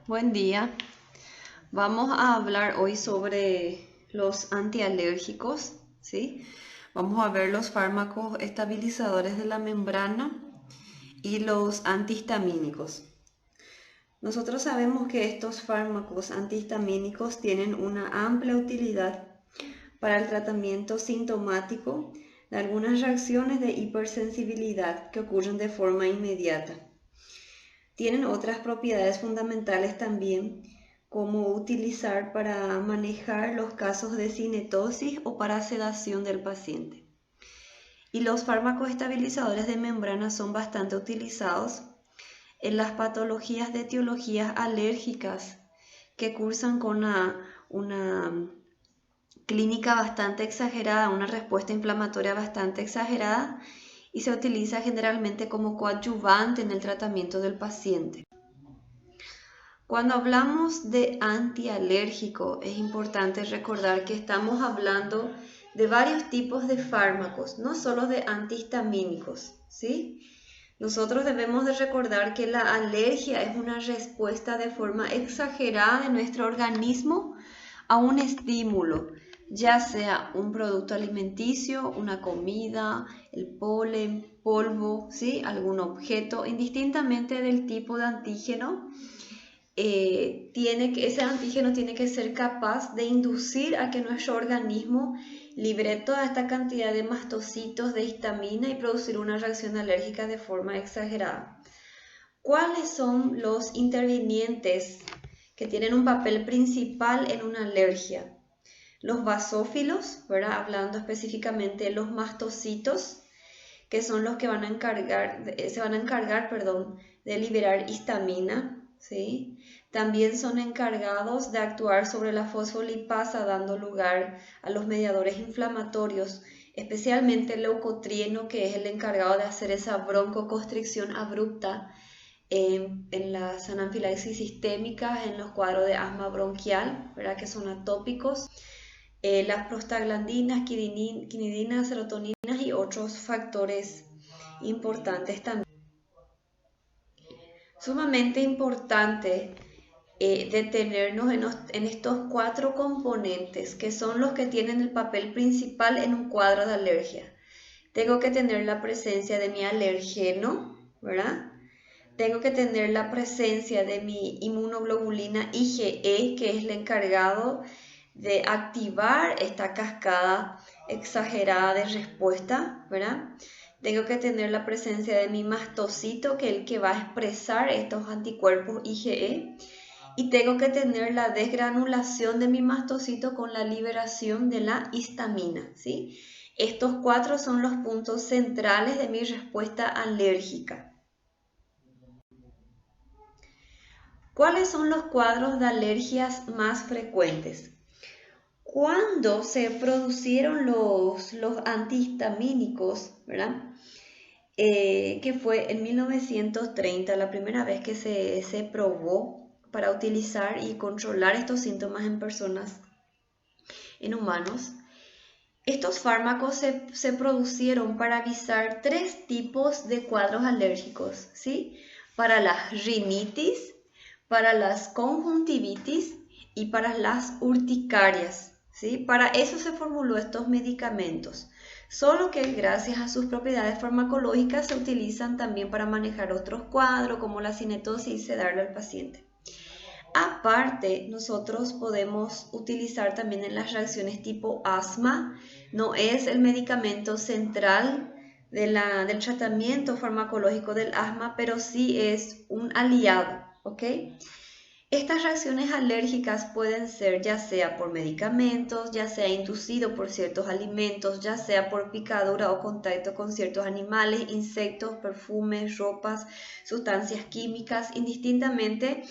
Buen día. Vamos a hablar hoy sobre los antialérgicos, ¿sí? Vamos a ver los fármacos estabilizadores de la membrana y los antihistamínicos. Nosotros sabemos que estos fármacos antihistamínicos tienen una amplia utilidad para el tratamiento sintomático de algunas reacciones de hipersensibilidad que ocurren de forma inmediata. Tienen otras propiedades fundamentales también, como utilizar para manejar los casos de cinetosis o para sedación del paciente. Y los fármacos estabilizadores de membrana son bastante utilizados en las patologías de etiologías alérgicas que cursan con una clínica bastante exagerada, una respuesta inflamatoria bastante exagerada, y se utiliza generalmente como coadyuvante en el tratamiento del paciente. Cuando hablamos de antialérgico, es importante recordar que estamos hablando de varios tipos de fármacos, no solo de antihistamínicos, ¿sí? Nosotros debemos de recordar que la alergia es una respuesta de forma exagerada de nuestro organismo a un estímulo, ya sea un producto alimenticio, una comida, el polen, polvo, ¿sí? Algún objeto, indistintamente del tipo de antígeno. Ese antígeno tiene que ser capaz de inducir a que nuestro organismo libere toda esta cantidad de mastocitos de histamina y producir una reacción alérgica de forma exagerada. ¿Cuáles son los intervinientes que tienen un papel principal en una alergia? Los basófilos, ¿verdad? Hablando específicamente de los mastocitos, que son los que se van a encargar, de liberar histamina, ¿sí? También son encargados de actuar sobre la fosfolipasa, dando lugar a los mediadores inflamatorios, especialmente el leucotrieno, que es el encargado de hacer esa broncoconstricción abrupta en las anafilacsis sistémicas, en los cuadros de asma bronquial, ¿verdad? Que son atópicos. Las prostaglandinas, quinidinas, serotoninas y otros factores importantes también. Sumamente importante detenernos en estos 4 componentes que son los que tienen el papel principal en un cuadro de alergia. Tengo que tener la presencia de mi alergeno, ¿verdad? Tengo que tener la presencia de mi inmunoglobulina IgE, que es el encargado de activar esta cascada exagerada de respuesta, ¿verdad? Tengo que tener la presencia de mi mastocito, que es el que va a expresar estos anticuerpos IgE. Y tengo que tener la desgranulación de mi mastocito con la liberación de la histamina, ¿sí? Estos 4 son los puntos centrales de mi respuesta alérgica. ¿Cuáles son los cuadros de alergias más frecuentes? Cuando se produjeron los antihistamínicos, ¿verdad? Que fue en 1930, la primera vez que se probó para utilizar y controlar estos síntomas en personas, en humanos. Estos fármacos se producieron para avisar 3 tipos de cuadros alérgicos, ¿sí? Para la rinitis, para las conjuntivitis y para las urticarias, ¿sí? Para eso se formuló estos medicamentos, solo que gracias a sus propiedades farmacológicas se utilizan también para manejar otros cuadros como la cinetosis y sedarle al paciente. Aparte, nosotros podemos utilizar también en las reacciones tipo asma. No es el medicamento central del tratamiento farmacológico del asma, pero sí es un aliado, ¿ok? Estas reacciones alérgicas pueden ser ya sea por medicamentos, ya sea inducido por ciertos alimentos, ya sea por picadura o contacto con ciertos animales, insectos, perfumes, ropas, sustancias químicas, indistintamente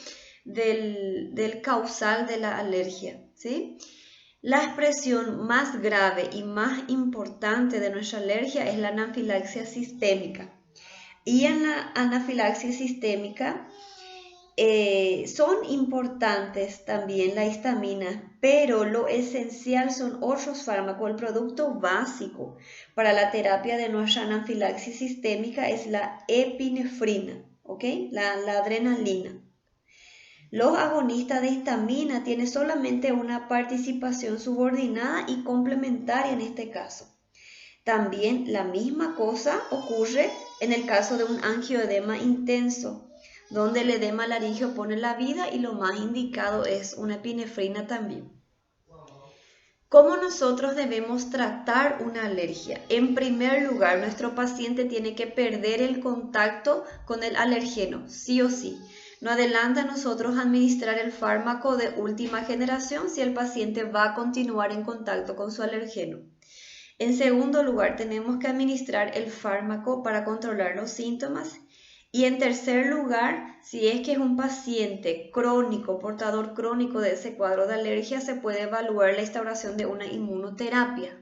del causal de la alergia, ¿sí? La expresión más grave y más importante de nuestra alergia es la anafilaxia sistémica. Y en la anafilaxia sistémica son importantes también la histamina, pero lo esencial son otros fármacos. El producto básico para la terapia de nuestra anafilaxis sistémica es la epinefrina, ¿ok? La adrenalina. Los agonistas de histamina tienen solamente una participación subordinada y complementaria en este caso. También la misma cosa ocurre en el caso de un angioedema intenso, donde el edema laríngeo pone la vida y lo más indicado es una epinefrina también. ¿Cómo nosotros debemos tratar una alergia? En primer lugar, nuestro paciente tiene que perder el contacto con el alergeno, sí o sí. No adelanta a nosotros administrar el fármaco de última generación si el paciente va a continuar en contacto con su alergeno. En segundo lugar, tenemos que administrar el fármaco para controlar los síntomas. Y en tercer lugar, si es que es un paciente crónico, portador crónico de ese cuadro de alergia, se puede evaluar la instauración de una inmunoterapia.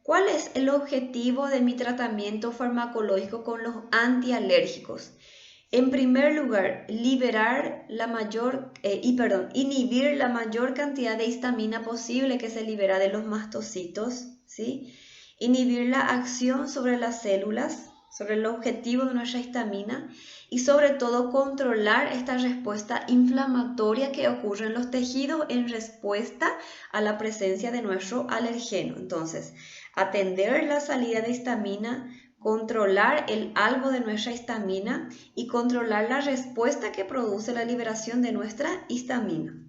¿Cuál es el objetivo de mi tratamiento farmacológico con los antialérgicos? En primer lugar, inhibir la mayor cantidad de histamina posible que se libera de los mastocitos, ¿sí? Inhibir la acción sobre las células, sobre el objetivo de nuestra histamina y sobre todo controlar esta respuesta inflamatoria que ocurre en los tejidos en respuesta a la presencia de nuestro alergeno. Entonces, atender la salida de histamina, controlar el algo de nuestra histamina y controlar la respuesta que produce la liberación de nuestra histamina.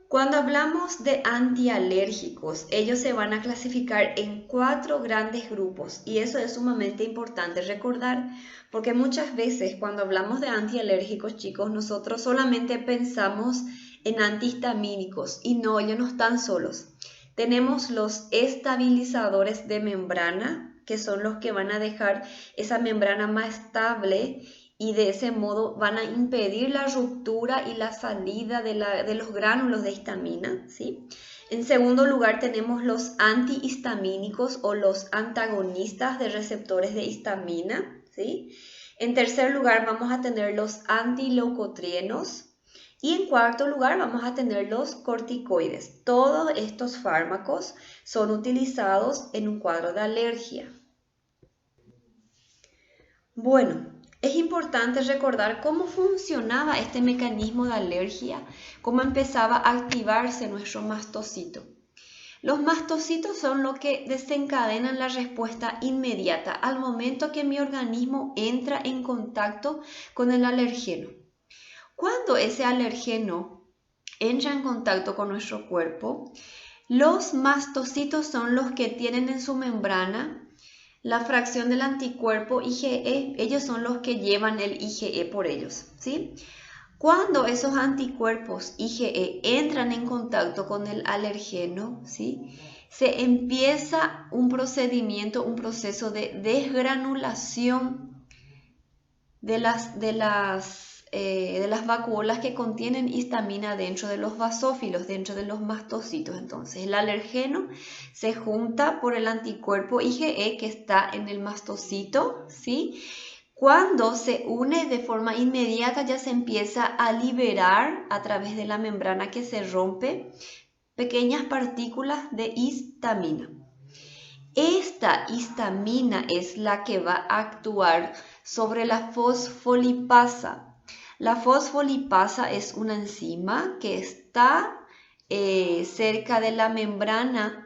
Cuando hablamos de antialérgicos, ellos se van a clasificar en 4 grandes grupos y eso es sumamente importante recordar porque muchas veces cuando hablamos de antialérgicos, chicos, nosotros solamente pensamos en antihistamínicos y no, ellos no están solos. Tenemos los estabilizadores de membrana, que son los que van a dejar esa membrana más estable y de ese modo van a impedir la ruptura y la salida de los gránulos de histamina, ¿sí? En segundo lugar tenemos los antihistamínicos o los antagonistas de receptores de histamina, ¿sí? En tercer lugar vamos a tener los antileucotrienos y en cuarto lugar vamos a tener los corticoides. Todos estos fármacos son utilizados en un cuadro de alergia. Bueno, es importante recordar cómo funcionaba este mecanismo de alergia, cómo empezaba a activarse nuestro mastocito. Los mastocitos son los que desencadenan la respuesta inmediata al momento que mi organismo entra en contacto con el alergeno. Cuando ese alergeno entra en contacto con nuestro cuerpo, los mastocitos son los que tienen en su membrana la fracción del anticuerpo IgE, ellos son los que llevan el IgE por ellos, ¿sí? Cuando esos anticuerpos IgE entran en contacto con el alergeno, ¿sí? Se empieza un procedimiento, un proceso de desgranulación de las vacuolas que contienen histamina dentro de los basófilos, dentro de los mastocitos. Entonces, el alergeno se junta por el anticuerpo IgE que está en el mastocito, ¿sí? Cuando se une de forma inmediata ya se empieza a liberar a través de la membrana que se rompe pequeñas partículas de histamina. Esta histamina es la que va a actuar sobre la fosfolipasa. La fosfolipasa es una enzima que está cerca de la membrana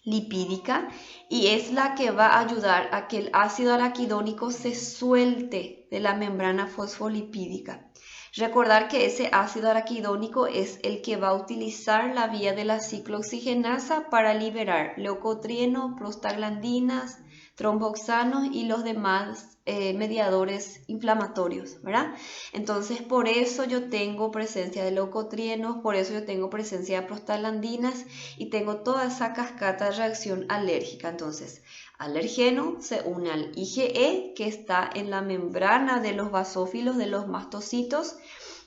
lipídica y es la que va a ayudar a que el ácido araquidónico se suelte de la membrana fosfolipídica. Recordar que ese ácido araquidónico es el que va a utilizar la vía de la ciclooxigenasa para liberar leucotrieno, prostaglandinas, tromboxanos y los demás mediadores inflamatorios, ¿verdad? Entonces, por eso yo tengo presencia de leucotrienos, por eso yo tengo presencia de prostaglandinas y tengo toda esa cascada de reacción alérgica. Entonces, alergeno se une al IgE que está en la membrana de los basófilos de los mastocitos.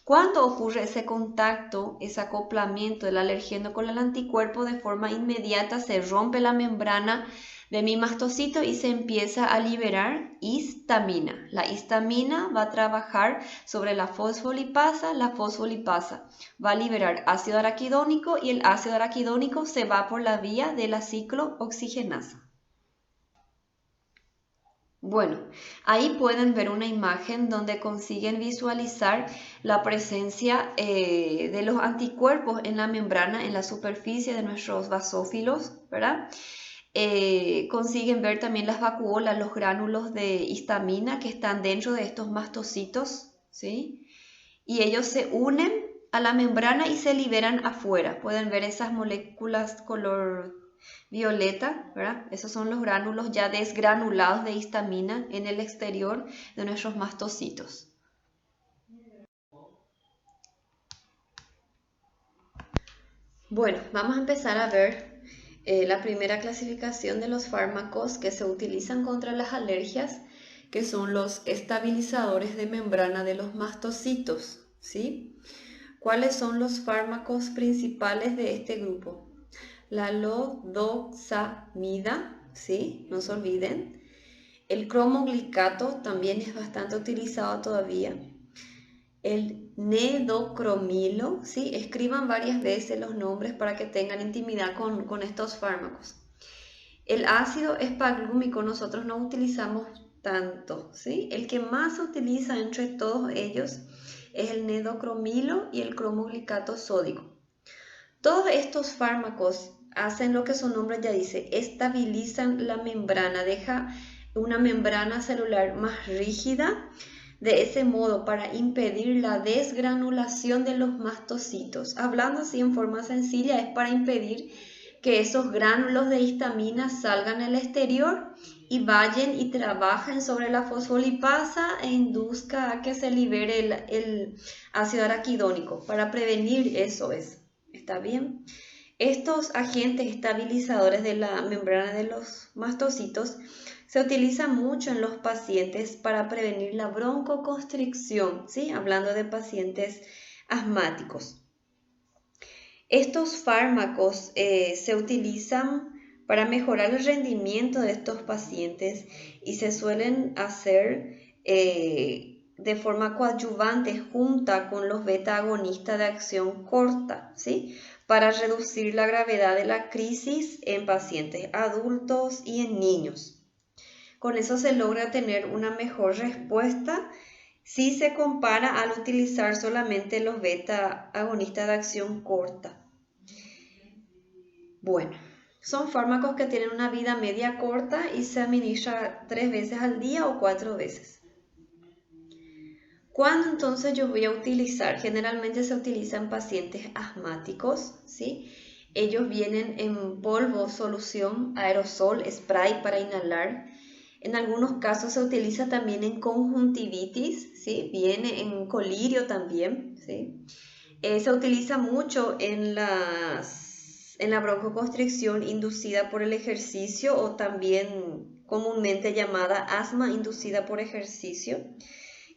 Cuando ocurre ese contacto, ese acoplamiento del alergeno con el anticuerpo, de forma inmediata se rompe la membrana de mi mastocito y se empieza a liberar histamina. La histamina va a trabajar sobre la fosfolipasa va a liberar ácido araquidónico y el ácido araquidónico se va por la vía de la ciclooxigenasa. Bueno, ahí pueden ver una imagen donde consiguen visualizar la presencia de los anticuerpos en la membrana, en la superficie de nuestros basófilos, ¿verdad? Consiguen ver también las vacuolas, los gránulos de histamina que están dentro de estos mastocitos, ¿sí? Y ellos se unen a la membrana y se liberan afuera. Pueden ver esas moléculas color violeta, ¿verdad? Esos son los gránulos ya desgranulados de histamina en el exterior de nuestros mastocitos. Bueno, vamos a empezar a ver la primera clasificación de los fármacos que se utilizan contra las alergias, que son los estabilizadores de membrana de los mastocitos, ¿sí? ¿Cuáles son los fármacos principales de este grupo? La lodoxamida, ¿sí? No se olviden. El cromoglicato también es bastante utilizado todavía. El nedocromilo, ¿sí? Escriban varias veces los nombres para que tengan intimidad con estos fármacos. El ácido espaglúmico nosotros no utilizamos tanto, ¿sí? El que más se utiliza entre todos ellos es el nedocromilo y el cromoglicato sódico. Todos estos fármacos hacen lo que su nombre ya dice, estabilizan la membrana, deja una membrana celular más rígida, de ese modo para impedir la desgranulación de los mastocitos. Hablando así en forma sencilla, es para impedir que esos gránulos de histamina salgan al exterior y vayan y trabajen sobre la fosfolipasa e induzca a que se libere el ácido araquidónico. Para prevenir eso es. ¿Está bien? Estos agentes estabilizadores de la membrana de los mastocitos se utilizan mucho en los pacientes para prevenir la broncoconstricción, ¿sí? Hablando de pacientes asmáticos. Estos fármacos se utilizan para mejorar el rendimiento de estos pacientes y se suelen hacer de forma coadyuvante junta con los beta agonistas de acción corta, ¿sí? Para reducir la gravedad de la crisis en pacientes adultos y en niños. Con eso se logra tener una mejor respuesta si se compara al utilizar solamente los beta agonistas de acción corta. Bueno, son fármacos que tienen una vida media corta y se administra 3 veces al día o 4 veces. ¿Cuándo entonces yo voy a utilizar? Generalmente se utiliza en pacientes asmáticos, ¿sí? Ellos vienen en polvo, solución, aerosol, spray para inhalar. En algunos casos se utiliza también en conjuntivitis, ¿sí? Viene en colirio también, ¿sí? Se utiliza mucho en la broncoconstricción inducida por el ejercicio o también comúnmente llamada asma inducida por ejercicio,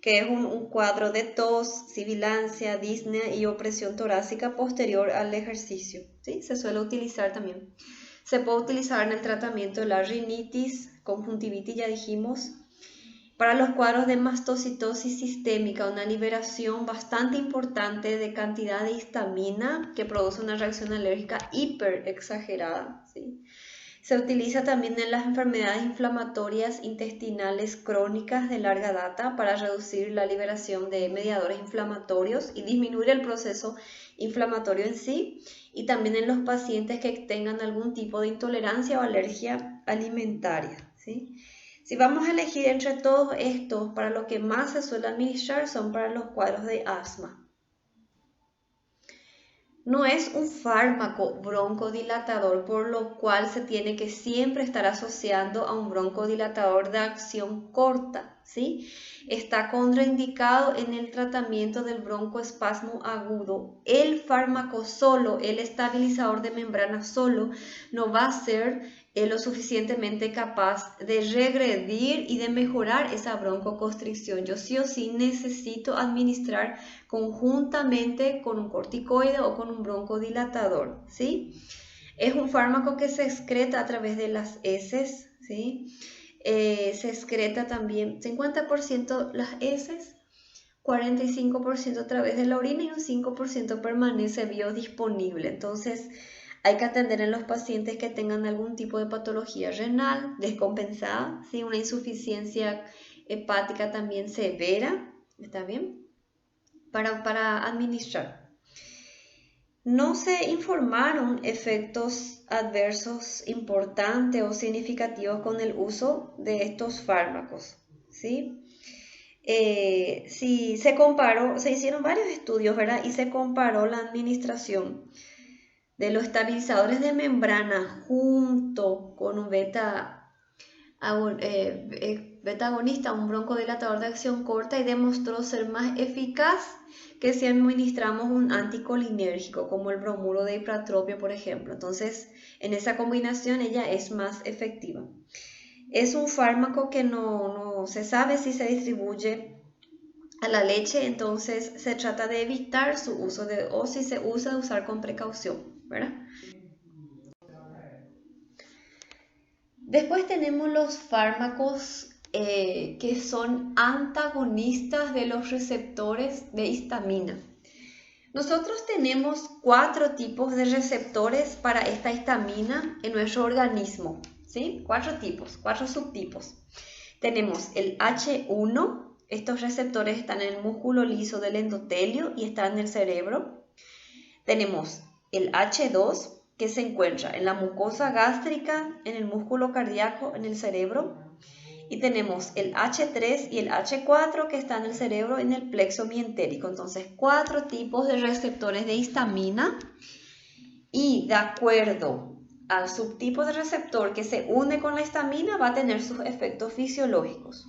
que es un cuadro de tos, sibilancia, disnea y opresión torácica posterior al ejercicio, ¿sí? Se suele utilizar también. Se puede utilizar en el tratamiento de la rinitis, conjuntivitis, ya dijimos. Para los cuadros de mastocitosis sistémica, una liberación bastante importante de cantidad de histamina que produce una reacción alérgica hiper exagerada, ¿sí? Se utiliza también en las enfermedades inflamatorias intestinales crónicas de larga data para reducir la liberación de mediadores inflamatorios y disminuir el proceso inflamatorio en sí, y también en los pacientes que tengan algún tipo de intolerancia o alergia alimentaria, ¿sí? Si vamos a elegir entre todos estos, para lo que más se suele administrar son para los cuadros de asma. No es un fármaco broncodilatador, por lo cual se tiene que siempre estar asociando a un broncodilatador de acción corta, ¿sí? Está contraindicado en el tratamiento del broncoespasmo agudo. El fármaco solo, el estabilizador de membrana solo, no va a ser lo suficientemente capaz de regredir y de mejorar esa broncoconstricción. Yo sí o sí necesito administrar conjuntamente con un corticoide o con un broncodilatador, ¿sí? Es un fármaco que se excreta a través de las heces, ¿sí? Se excreta también 50% las heces, 45% a través de la orina y un 5% permanece biodisponible. Entonces, Hay que atender en los pacientes que tengan algún tipo de patología renal descompensada, ¿sí? Una insuficiencia hepática también severa, ¿está bien? Para administrar. No se informaron efectos adversos importantes o significativos con el uso de estos fármacos, ¿sí? Si se comparó, se hicieron varios estudios, ¿verdad? Y se comparó la administración de los estabilizadores de membrana junto con un beta agonista, un broncodilatador de acción corta, y demostró ser más eficaz que si administramos un anticolinérgico como el bromuro de hipratropio, por ejemplo. Entonces, en esa combinación ella es más efectiva. Es un fármaco que no se sabe si se distribuye a la leche, entonces se trata de evitar su uso o si se usa, de usar con precaución, ¿verdad? Después tenemos los fármacos que son antagonistas de los receptores de histamina. Nosotros tenemos 4 tipos de receptores para esta histamina en nuestro organismo, ¿sí? 4 tipos, 4 subtipos. Tenemos el H1, estos receptores están en el músculo liso del endotelio y están en el cerebro. Tenemos el H2, que se encuentra en la mucosa gástrica, en el músculo cardíaco, en el cerebro. Y tenemos el H3 y el H4 que están en el cerebro, en el plexo mientérico. Entonces, 4 tipos de receptores de histamina. Y de acuerdo al subtipo de receptor que se une con la histamina, va a tener sus efectos fisiológicos.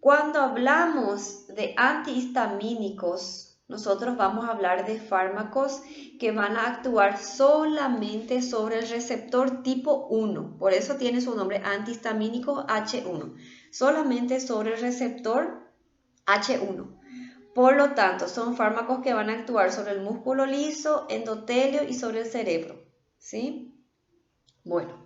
Cuando hablamos de antihistamínicos, nosotros vamos a hablar de fármacos que van a actuar solamente sobre el receptor tipo 1. Por eso tiene su nombre antihistamínico H1. Solamente sobre el receptor H1. Por lo tanto, son fármacos que van a actuar sobre el músculo liso, endotelio y sobre el cerebro, ¿sí? Bueno.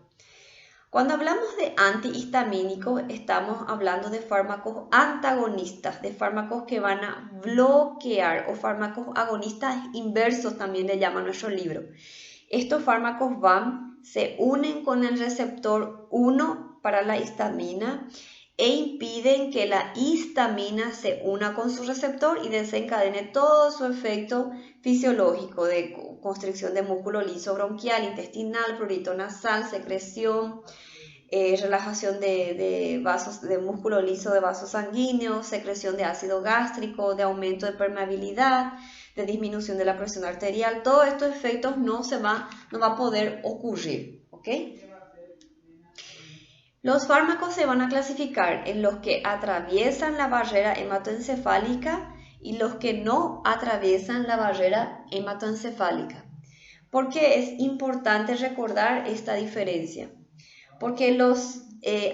Cuando hablamos de antihistamínicos, estamos hablando de fármacos antagonistas, de fármacos que van a bloquear, o fármacos agonistas inversos también le llama nuestro libro. Estos fármacos se unen con el receptor 1 para la histamina e impiden que la histamina se una con su receptor y desencadene todo su efecto fisiológico de constricción de músculo liso bronquial, intestinal, prurito nasal, secreción, relajación de vasos, de músculo liso de vasos sanguíneos, secreción de ácido gástrico, de aumento de permeabilidad, de disminución de la presión arterial. Todos estos efectos no va a poder ocurrir, ¿ok? Los fármacos se van a clasificar en los que atraviesan la barrera hematoencefálica y los que no atraviesan la barrera hematoencefálica. ¿Por qué es importante recordar esta diferencia? Porque los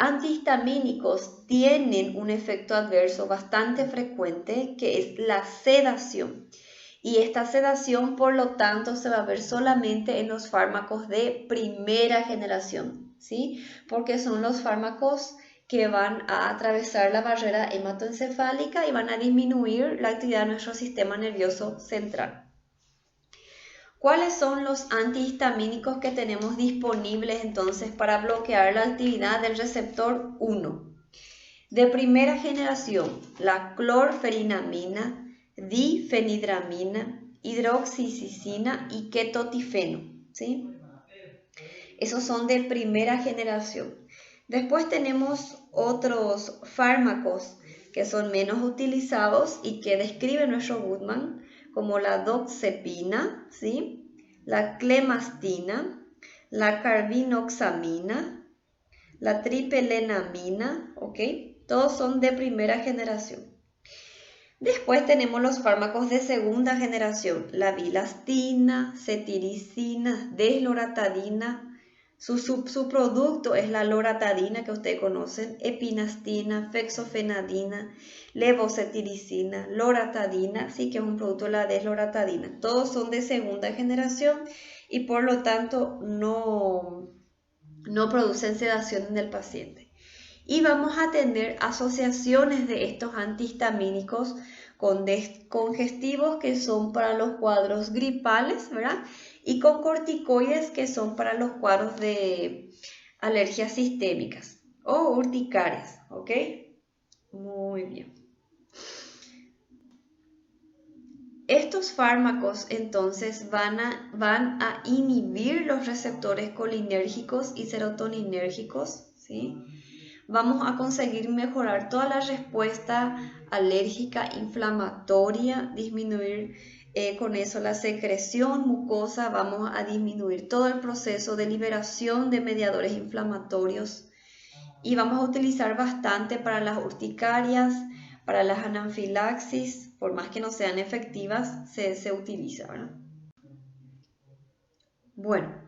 antihistamínicos tienen un efecto adverso bastante frecuente, que es la sedación. Y esta sedación, por lo tanto, se va a ver solamente en los fármacos de primera generación, ¿sí? Porque son los fármacos que van a atravesar la barrera hematoencefálica y van a disminuir la actividad de nuestro sistema nervioso central. ¿Cuáles son los antihistamínicos que tenemos disponibles entonces para bloquear la actividad del receptor 1? De primera generación, la clorferinamina, difenidramina, hidroxicicina y ketotifeno, ¿sí? Esos son de primera generación. Después tenemos otros fármacos que son menos utilizados y que describe nuestro Goodman, como la doxepina, ¿sí? La clemastina, la carbinoxamina, la tripelenamina, ¿ok? Todos son de primera generación. Después tenemos los fármacos de segunda generación, la bilastina, cetiricina, desloratadina. Su subproducto es la loratadina, que ustedes conocen, epinastina, fexofenadina, levocetiricina, loratadina, sí, que es un producto de la desloratadina. Todos son de segunda generación y por lo tanto no producen sedación en el paciente. Y vamos a tener asociaciones de estos antihistamínicos con descongestivos que son para los cuadros gripales, ¿verdad? Y con corticoides que son para los cuadros de alergias sistémicas o urticarias, ¿ok? Muy bien. Estos fármacos entonces van a inhibir los receptores colinérgicos y serotoninérgicos, ¿sí? Vamos a conseguir mejorar toda la respuesta alérgica inflamatoria, disminuir con eso la secreción mucosa, vamos a disminuir todo el proceso de liberación de mediadores inflamatorios y vamos a utilizar bastante para las urticarias, para las anafilacsis, por más que no sean efectivas, se utiliza, ¿verdad? Bueno,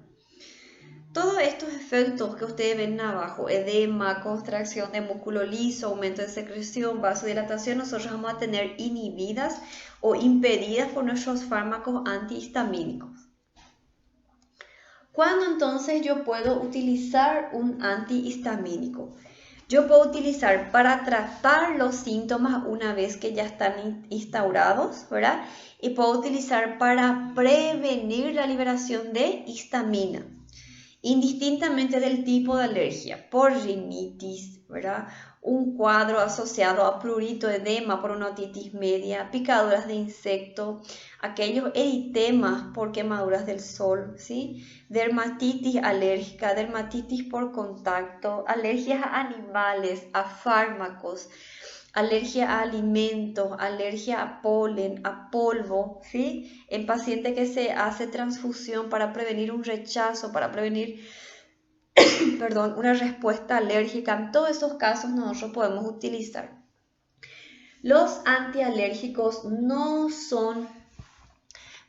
todos estos efectos que ustedes ven abajo, edema, contracción de músculo liso, aumento de secreción, vasodilatación, nosotros vamos a tener inhibidas o impedidas por nuestros fármacos antihistamínicos. ¿Cuándo entonces yo puedo utilizar un antihistamínico? Yo puedo utilizar para tratar los síntomas una vez que ya están instaurados, ¿verdad? Y puedo utilizar para prevenir la liberación de histamina, indistintamente del tipo de alergia, por rinitis, ¿verdad? Un cuadro asociado a prurito, edema por una otitis media, picaduras de insecto, aquellos eritemas por quemaduras del sol, ¿sí? Dermatitis alérgica, dermatitis por contacto, alergias a animales, a fármacos, alergia a alimentos, alergia a polen, a polvo, ¿sí? En paciente que se hace transfusión para prevenir un rechazo, para prevenir, perdón, una respuesta alérgica. En todos esos casos nosotros podemos utilizar. Los antialérgicos no son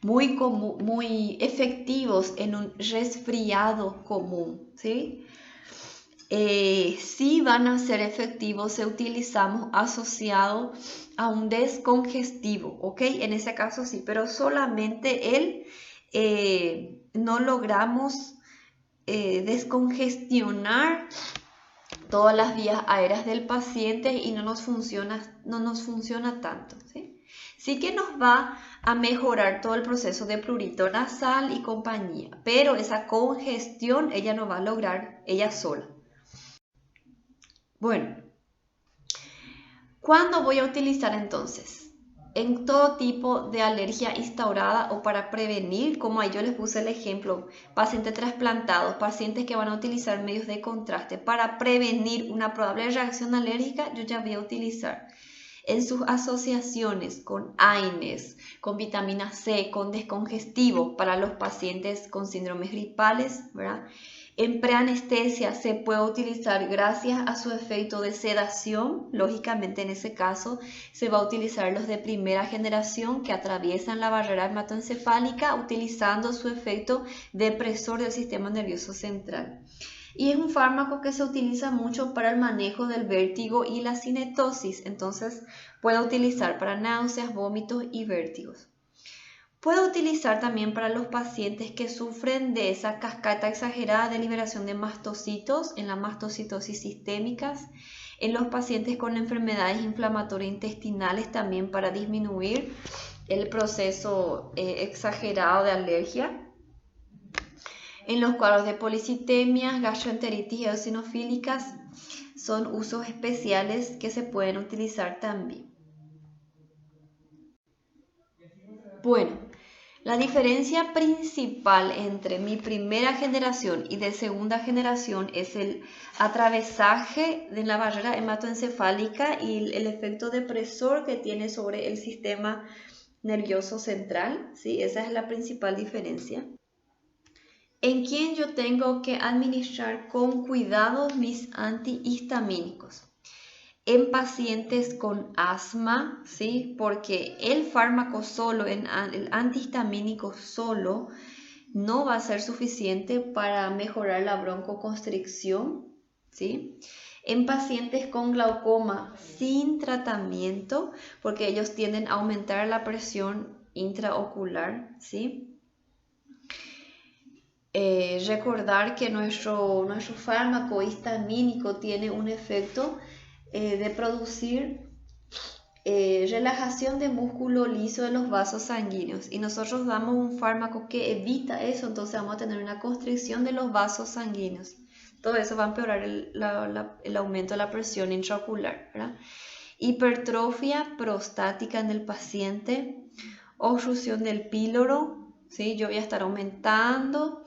muy efectivos en un resfriado común, ¿sí? Sí van a ser efectivos si utilizamos asociado a un descongestivo, ¿ok? En ese caso sí, pero solamente no logramos descongestionar todas las vías aéreas del paciente y no nos funciona tanto, ¿sí? Sí que nos va a mejorar todo el proceso de prurito nasal y compañía, pero esa congestión ella no va a lograr ella sola. Bueno, ¿cuándo voy a utilizar entonces? En todo tipo de alergia instaurada o para prevenir, como ahí yo les puse el ejemplo, pacientes trasplantados, pacientes que van a utilizar medios de contraste para prevenir una probable reacción alérgica, yo ya voy a utilizar en sus asociaciones con AINES, con vitamina C, con descongestivos para los pacientes con síndromes gripales, ¿verdad? En preanestesia se puede utilizar gracias a su efecto de sedación. Lógicamente en ese caso se va a utilizar los de primera generación que atraviesan la barrera hematoencefálica utilizando su efecto depresor del sistema nervioso central. Y es un fármaco que se utiliza mucho para el manejo del vértigo y la cinetosis, entonces puede utilizar para náuseas, vómitos y vértigos. Puede utilizar también para los pacientes que sufren de esa cascada exagerada de liberación de mastocitos, en la mastocitosis sistémicas, en los pacientes con enfermedades inflamatorias intestinales también para disminuir el proceso exagerado de alergia, en los cuadros de policitemias, gastroenteritis y eosinofílicas son usos especiales que se pueden utilizar también. Bueno, la diferencia principal entre mi primera generación y de segunda generación es el atravesaje de la barrera hematoencefálica y el efecto depresor que tiene sobre el sistema nervioso central, ¿sí? Esa es la principal diferencia. En quien yo tengo que administrar con cuidado mis antihistamínicos. En pacientes con asma, ¿sí? Porque el fármaco solo, el antihistamínico solo, no va a ser suficiente para mejorar la broncoconstricción, ¿sí? En pacientes con glaucoma sin tratamiento, porque ellos tienden a aumentar la presión intraocular, ¿sí? Recordar que nuestro fármaco histamínico tiene un efecto de producir relajación de músculo liso de los vasos sanguíneos y nosotros damos un fármaco que evita eso, entonces vamos a tener una constricción de los vasos sanguíneos. Todo eso va a empeorar el aumento de la presión intraocular, ¿verdad? Hipertrofia prostática en el paciente, obstrucción del píloro, ¿sí? Yo voy a estar aumentando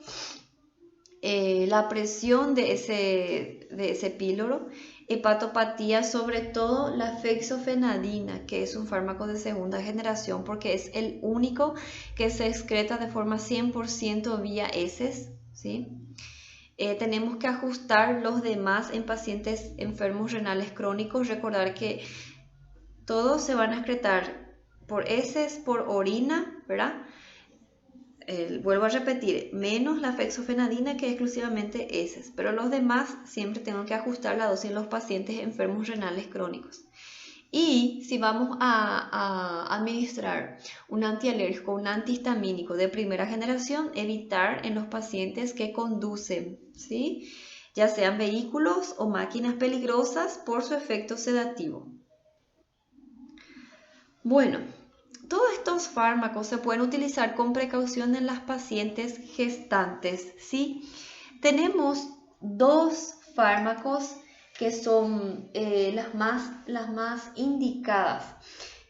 la presión de ese píloro, hepatopatía, sobre todo la fexofenadina, que es un fármaco de segunda generación porque es el único que se excreta de forma 100% vía heces, ¿sí? Tenemos que ajustar los demás en pacientes enfermos renales crónicos. Recordar que todos se van a excretar por heces, por orina, ¿verdad? Vuelvo a repetir, menos la fexofenadina, que es exclusivamente heces, pero los demás siempre tengo que ajustar la dosis en los pacientes enfermos renales crónicos. Y si vamos a administrar un antialérgico, un antihistamínico de primera generación, evitar en los pacientes que conducen, ¿sí? Ya sean vehículos o máquinas peligrosas por su efecto sedativo. Bueno, todos estos fármacos se pueden utilizar con precaución en las pacientes gestantes, ¿sí? Tenemos dos fármacos que son las más indicadas,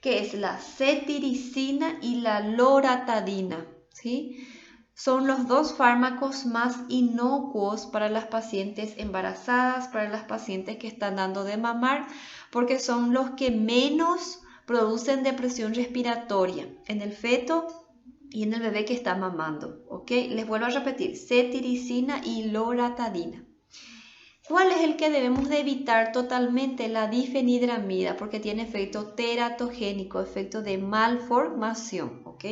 que es la cetiricina y la loratadina, ¿sí? Son los dos fármacos más inocuos para las pacientes embarazadas, para las pacientes que están dando de mamar, porque son los que menos producen depresión respiratoria en el feto y en el bebé que está mamando, ¿ok? Les vuelvo a repetir, cetiricina y loratadina. ¿Cuál es el que debemos de evitar totalmente? La difenhidramida, porque tiene efecto teratogénico, efecto de malformación, ¿ok?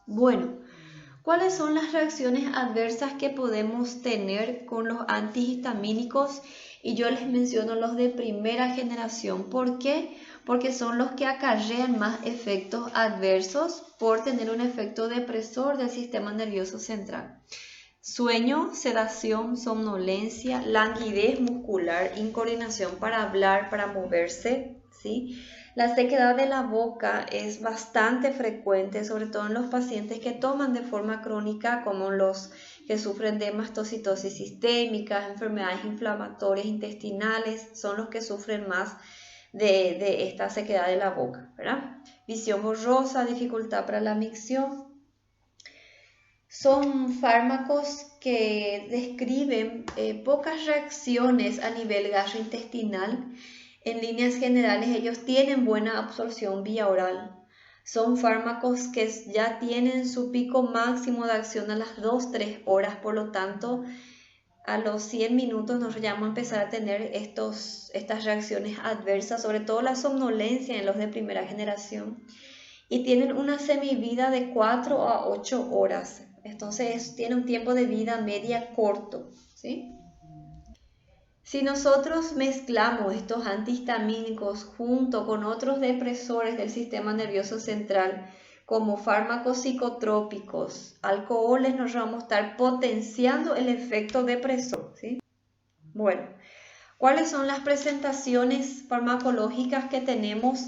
Bueno, ¿cuáles son las reacciones adversas que podemos tener con los antihistamínicos? Y yo les menciono los de primera generación. ¿Por qué? Porque son los que acarrean más efectos adversos por tener un efecto depresor del sistema nervioso central. Sueño, sedación, somnolencia, languidez muscular, incoordinación para hablar, para moverse, ¿sí? La sequedad de la boca es bastante frecuente, sobre todo en los pacientes que toman de forma crónica, como los que sufren de mastocitosis sistémica, enfermedades inflamatorias intestinales, son los que sufren más de esta sequedad de la boca, ¿verdad? Visión borrosa, dificultad para la micción. Son fármacos que describen pocas reacciones a nivel gastrointestinal. En líneas generales, ellos tienen buena absorción vía oral. Son fármacos que ya tienen su pico máximo de acción a las 2-3 horas, por lo tanto, a los 100 minutos nosotros ya vamos a empezar a tener estas reacciones adversas, sobre todo la somnolencia en los de primera generación. Y tienen una semivida de 4 a 8 horas. Entonces tiene un tiempo de vida media corto, ¿sí? Si nosotros mezclamos estos antihistamínicos junto con otros depresores del sistema nervioso central, como fármacos psicotrópicos, alcoholes, nos vamos a estar potenciando el efecto depresor, ¿sí? Bueno, ¿cuáles son las presentaciones farmacológicas que tenemos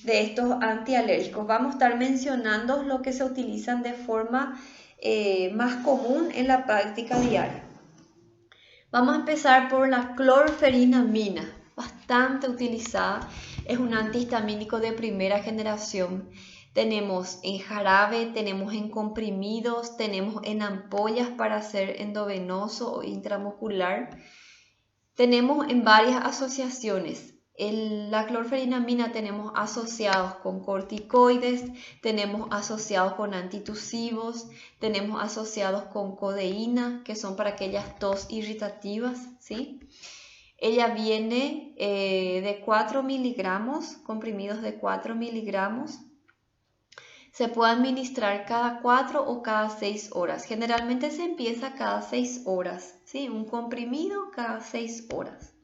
de estos antialérgicos? Vamos a estar mencionando lo que se utilizan de forma más común en la práctica diaria. Vamos a empezar por la clorferinamina, bastante utilizada, es un antihistamínico de primera generación. Tenemos en jarabe, tenemos en comprimidos, tenemos en ampollas para hacer endovenoso o intramuscular. Tenemos en varias asociaciones. La clorferinamina tenemos asociados con corticoides, tenemos asociados con antitusivos, tenemos asociados con codeína, que son para aquellas tos irritativas, ¿sí? Ella viene de 4 miligramos, comprimidos de 4 miligramos. Se puede administrar cada 4 o cada 6 horas. Generalmente se empieza cada 6 horas, ¿sí? Un comprimido cada 6 horas.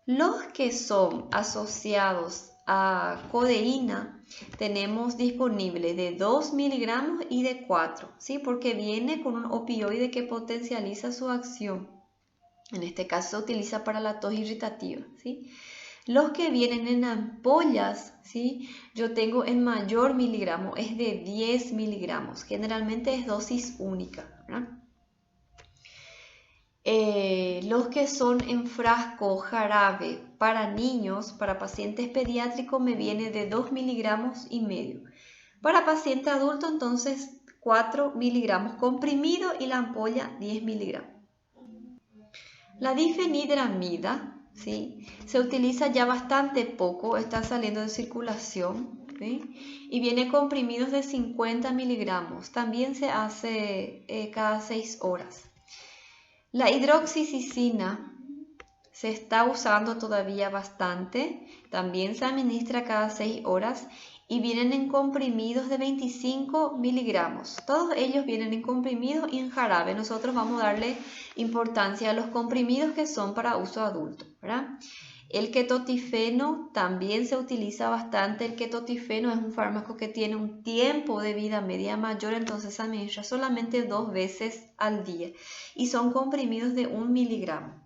Los que son asociados a codeína tenemos disponible de 2 miligramos y de 4, ¿sí? Porque viene con un opioide que potencializa su acción. En este caso se utiliza para la tos irritativa, ¿sí? Los que vienen en ampollas, ¿sí? Yo tengo en mayor miligramo, es de 10 miligramos. Generalmente es dosis única, ¿verdad? Los que son en frasco jarabe para niños, para pacientes pediátricos, me viene de 2 miligramos y medio. Para paciente adulto, entonces 4 miligramos comprimido y la ampolla 10 miligramos. La difenidramida, ¿sí? Se utiliza ya bastante poco, está saliendo de circulación, ¿sí? Y viene comprimidos de 50 miligramos. También se hace cada 6 horas. La hidroxicicina se está usando todavía bastante, también se administra cada 6 horas y vienen en comprimidos de 25 miligramos. Todos ellos vienen en comprimidos y en jarabe. Nosotros vamos a darle importancia a los comprimidos que son para uso adulto, ¿verdad? El ketotifeno también se utiliza bastante. El ketotifeno es un fármaco que tiene un tiempo de vida media mayor, entonces se administra solamente 2 veces al día y son comprimidos de 1 miligramo.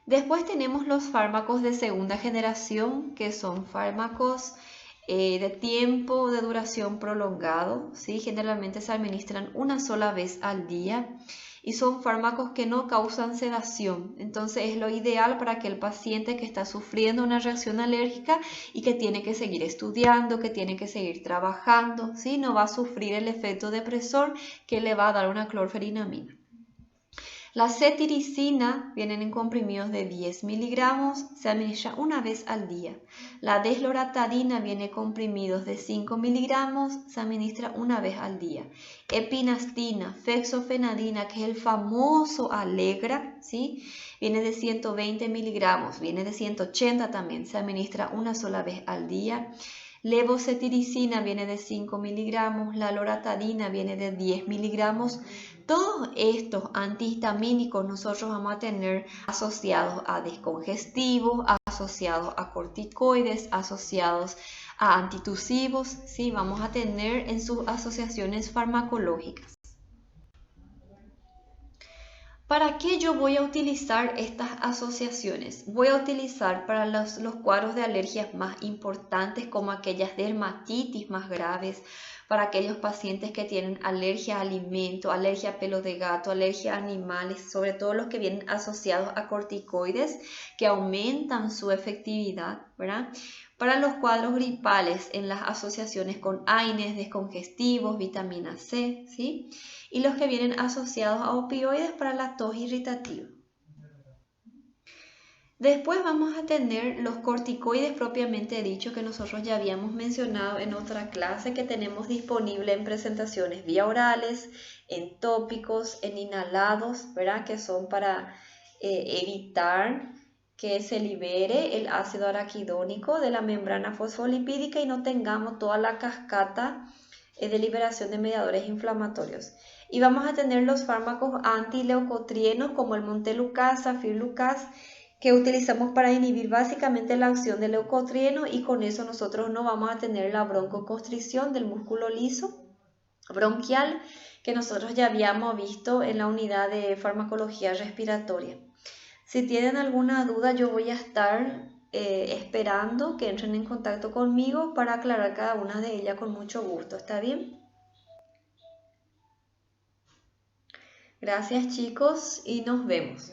Después tenemos los fármacos de segunda generación, que son fármacos de tiempo de duración prolongado, ¿sí? Generalmente se administran una sola vez al día y son fármacos que no causan sedación. Entonces es lo ideal para aquel paciente que está sufriendo una reacción alérgica y que tiene que seguir estudiando, que tiene que seguir trabajando, ¿sí? No va a sufrir el efecto depresor que le va a dar una clorferinamida. La cetiricina vienen en comprimidos de 10 miligramos, se administra una vez al día. La desloratadina viene en comprimidos de 5 miligramos, se administra una vez al día. Epinastina, fexofenadina, que es el famoso Allegra, ¿sí? Viene de 120 miligramos, viene de 180 también, se administra una sola vez al día. Levocetiricina viene de 5 miligramos, la loratadina viene de 10 miligramos. Todos estos antihistamínicos nosotros vamos a tener asociados a descongestivos, asociados a corticoides, asociados a antitusivos, ¿sí? Vamos a tener en sus asociaciones farmacológicas. ¿Para qué yo voy a utilizar estas asociaciones? Voy a utilizar para los cuadros de alergias más importantes, como aquellas dermatitis más graves, para aquellos pacientes que tienen alergia a alimento, alergia a pelo de gato, alergia a animales, sobre todo los que vienen asociados a corticoides que aumentan su efectividad, ¿verdad? Para los cuadros gripales en las asociaciones con AINES, descongestivos, vitamina C, ¿sí? Y los que vienen asociados a opioides para la tos irritativa. Después vamos a tener los corticoides propiamente dicho, que nosotros ya habíamos mencionado en otra clase, que tenemos disponible en presentaciones vía orales, en tópicos, en inhalados, ¿verdad? Que son para evitar que se libere el ácido araquidónico de la membrana fosfolipídica y no tengamos toda la cascata de liberación de mediadores inflamatorios. Y vamos a tener los fármacos antileucotrienos como el montelukast, Safirlukast, que utilizamos para inhibir básicamente la acción del leucotrieno, y con eso nosotros no vamos a tener la broncoconstricción del músculo liso bronquial que nosotros ya habíamos visto en la unidad de farmacología respiratoria. Si tienen alguna duda, yo voy a estar esperando que entren en contacto conmigo para aclarar cada una de ellas con mucho gusto. ¿Está bien? Gracias, chicos, y nos vemos.